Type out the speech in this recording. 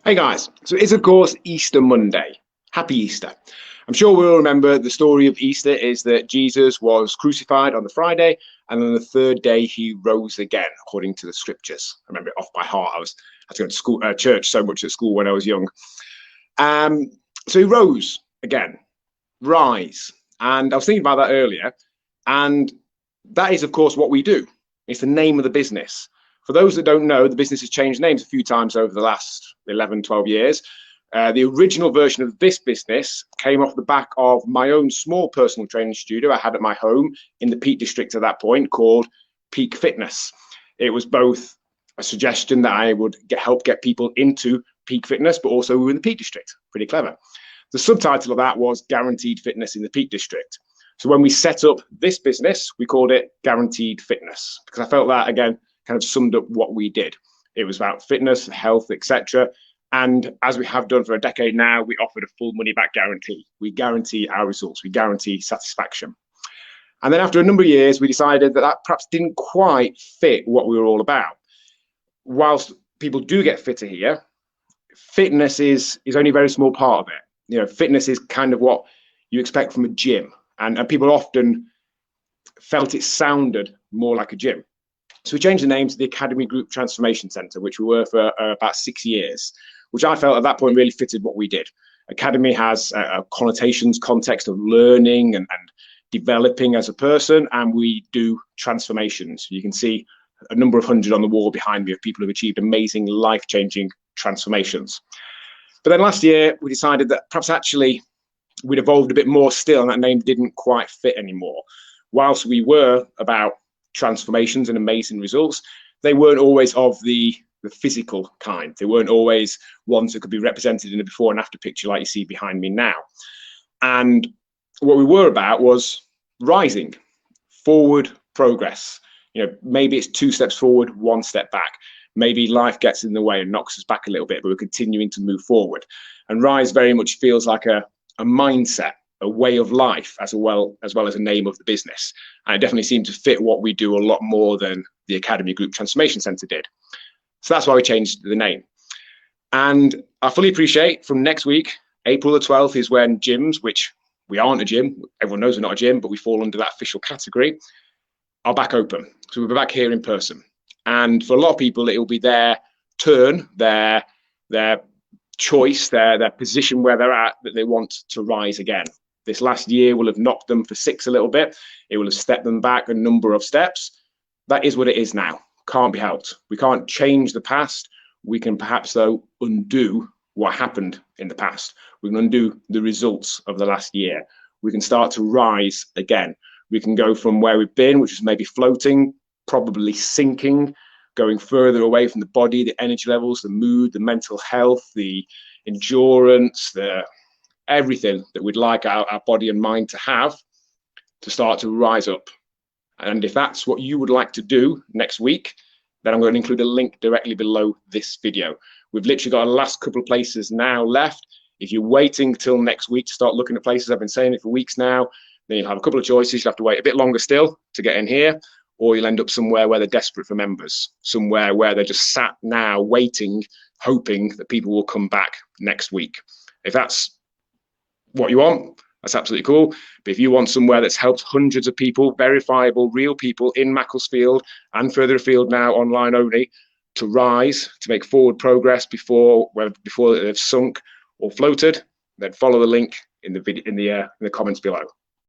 Hey guys, so it's of course Easter Monday. Happy Easter. I'm sure we all remember the story of Easter is that Jesus was crucified on the Friday and on the third day he rose again, according to the scriptures. I remember it off by heart. I had to go to school, church so much at school when I was young. So he rose again, rise. And I was thinking about that earlier. And that is, of course, what we do. It's the name of the business. For those that don't know, the business has changed names a few times over the last 11, 12 years. The original version of this business came off the back of my own small personal training studio I had at my home in the Peak District at that point, called Peak Fitness. It was both a suggestion that I would help get people into Peak Fitness, but also we were in the Peak District. Pretty clever. The subtitle of that was Guaranteed Fitness in the Peak District. So when we set up this business, we called it Guaranteed Fitness, because I felt that, again, kind of summed up what we did. It was about fitness, health, etc. And as we have done for a decade now, we offered a full money back guarantee. We guarantee our results. We guarantee satisfaction. And then after a number of years, we decided that that perhaps didn't quite fit what we were all about. Whilst people do get fitter here, fitness is only a very small part of it. You know, fitness is kind of what you expect from a gym. And people often felt it sounded more like a gym. So we changed the name to the Academy Group Transformation Centre, which we were for about 6 years, which I felt at that point really fitted what we did. Academy has connotations, context of learning and developing as a person, and we do transformations. You can see a number of hundred on the wall behind me of people who've achieved amazing, life-changing transformations. But then last year, we decided that perhaps actually we'd evolved a bit more still, and that name didn't quite fit anymore. Whilst we were about transformations and amazing results, they weren't always of the physical kind. They weren't always ones that could be represented in a before and after picture like you see behind me now. And what we were about was rising, forward progress. You know, maybe it's 2 steps forward, 1 step back. Maybe life gets in the way and knocks us back a little bit, but we're continuing to move forward. And rise very much feels like a mindset, a way of life, as well as a name of the business. And it definitely seemed to fit what we do a lot more than the Academy Group Transformation Centre did. So that's why we changed the name. And I fully appreciate from next week, April the 12th is when gyms, which we aren't a gym, everyone knows we're not a gym, but we fall under that official category, are back open. So we'll be back here in person. And for a lot of people, it will be their turn, their choice, their position where they're at, that they want to rise again. This last year will have knocked them for 6 a little bit. It will have stepped them back a number of steps. That is what it is now. Can't be helped. We can't change the past. We can perhaps, though, undo what happened in the past. We can undo the results of the last year. We can start to rise again. We can go from where we've been, which is maybe floating, probably sinking, going further away from the body, the energy levels, the mood, the mental health, the endurance, everything that we'd like our body and mind to have, to start to rise up. And if that's what you would like to do next week, then I'm going to include a link directly below this video. We've literally got a last couple of places now left. If you're waiting till next week to start looking at places, I've been saying it for weeks now, then you'll have a couple of choices. You'll have to wait a bit longer still to get in here, or you'll end up somewhere where they're desperate for members, somewhere where they're just sat now waiting, hoping that people will come back next week. If that's what you want, that's absolutely cool. But if you want somewhere that's helped hundreds of people, verifiable, real people in Macclesfield and further afield now, online only, to rise, to make forward progress before they've sunk or floated, then follow the link in the comments below.